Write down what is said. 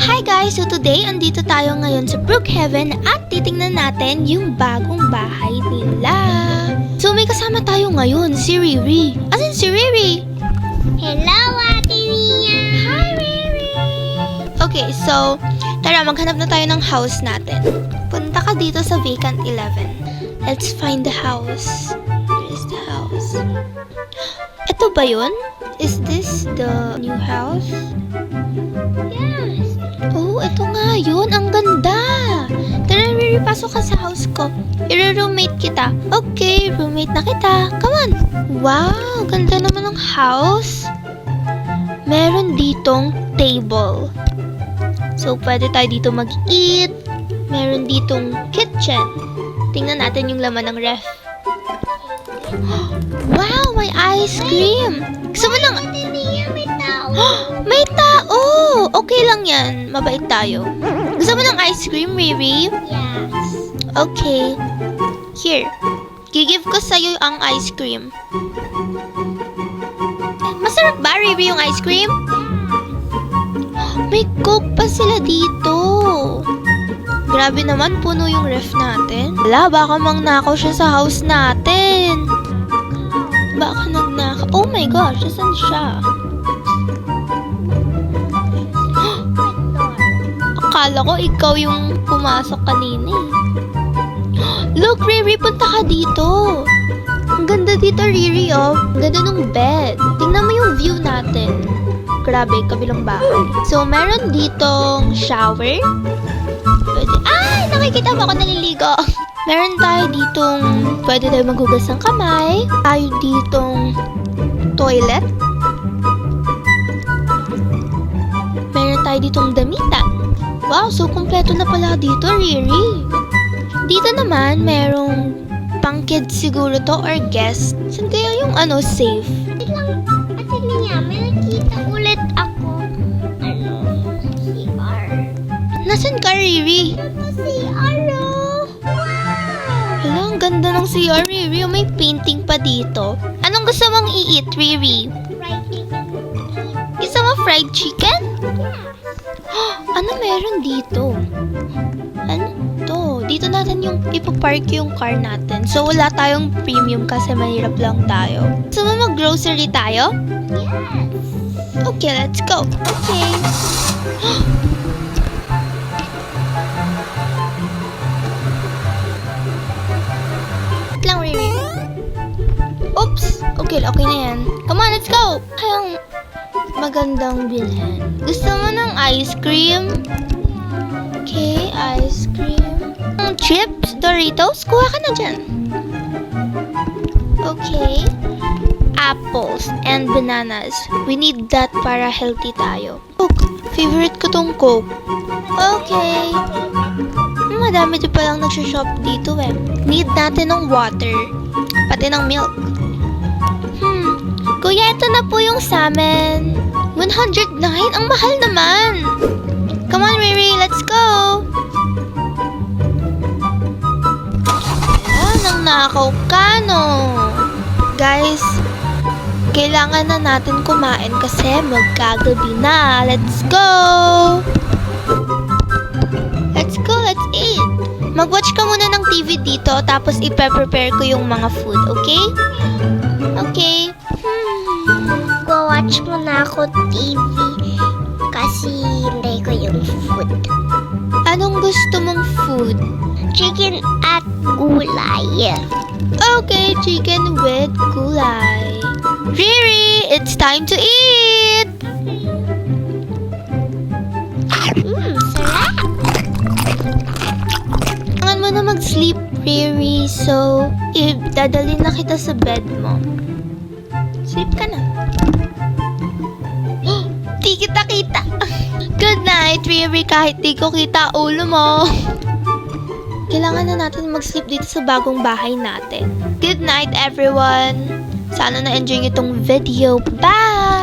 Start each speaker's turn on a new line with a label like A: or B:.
A: Hi guys! So today, andito tayo ngayon sa Brookhaven at titingnan natin yung bagong bahay nila. So may kasama tayo ngayon, si Riri. Asan si Riri?
B: Hello, Ate Mia!
A: Hi, Riri! Okay, so tara, maghanap na tayo ng house natin. Punta ka dito sa vacant 11. Let's find the house. Where is the house? Ito ba yun? Is this the new house?
B: Yes!
A: Oh, ito nga yun. Ang ganda. Tara, Riri, pasok ka sa house ko. I-roommate kita. Okay, roommate na kita. Come on. Wow, ganda naman ng house. Meron ditong table. So, pwede tayo dito mag-eat. Meron ditong kitchen. Tingnan natin yung laman ng ref. Wow, may ice cream. Gusto mo ng...
B: Ate Mia, may tao!
A: May tao! Okay lang yan. Mabait tayo. Gusto mo ng ice cream, Riri?
B: Yes!
A: Okay. Here. Gigive ko sa'yo ang ice cream. Masarap ba, Riri, yung ice cream? May coke pa sila dito. Grabe naman, puno yung ref natin. Wala, baka mangnakaw siya sa house natin. Baka nagnakaw. Oh my gosh, saan siya? Akala ko ikaw yung pumasok kanina eh. Look, Riri, punta ka dito. Ang ganda dito, Riri, oh. Ang ganda ng bed. Tingnan mo yung view natin. Grabe, kabilang bahay. So, meron ditong shower. Pwede... Ay! Nakikita mo ako naliligo. Meron tayo ditong... Pwede tayo maghugas ng kamay. Tayo ditong... toilet. Meron tayo ditong damitan. Wow, so kumpleto na pala dito, Riri. Dito naman, merong pang kids siguro to or guest. Saan kaya yung safe?
B: Wait lang, Ate Mia, may nakita ulit ako. CR.
A: Nasaan ka, Riri?
B: Ito CR, oh! Wow!
A: Hala, ang ganda ng CR, Riri. May painting pa dito. Anong gusto mong i-eat, Riri?
B: Fried chicken.
A: Gusto mo fried chicken?
B: Yes!
A: Ano meron dito? Ano to? Dito natin yung ipapark yung car natin. So, wala tayong premium kasi mahirap lang tayo. So, mag-grocery tayo?
B: Yes!
A: Okay, let's go. Okay. Wait lang, Riri. Oops! Okay na yan. Come on, let's go! Ayang magandang bilhin. Gusto mo ng ice cream? Okay, ice cream. Chips, Doritos, kuha ka na dyan. Okay. Apples and bananas. We need that para healthy tayo. Coke. Favorite ko tong Coke. Okay. Madami din palang nagsashop dito eh. Need natin ng water. Pati ng milk. Kuya, ito na po yung salmon. 109? Ang mahal naman. Come on, Riri. Let's go. Ayan, ang nakaw ka, no? Guys, kailangan na natin kumain kasi magkagabi na. Let's go. Let's go. Let's eat. Mag-watch ka muna ng TV dito tapos i-prepare ko yung mga food, okay? Okay.
B: Go watch muna ako TV kasi hindi ko yung food.
A: Anong gusto mong food?
B: Chicken at gulay.
A: Okay, chicken with gulay. Riri, it's time to eat!
B: Sarap!
A: Kailangan mo na mag-sleep, Riri. So, dadalhin na kita sa bed mo. Sleep ka na. Di kita kita. Good night, Riri. Kahit di ko kita ulo mo. Kailangan na natin mag-sleep dito sa bagong bahay natin. Good night, everyone. Sana na-enjoy nyo itong video. Bye!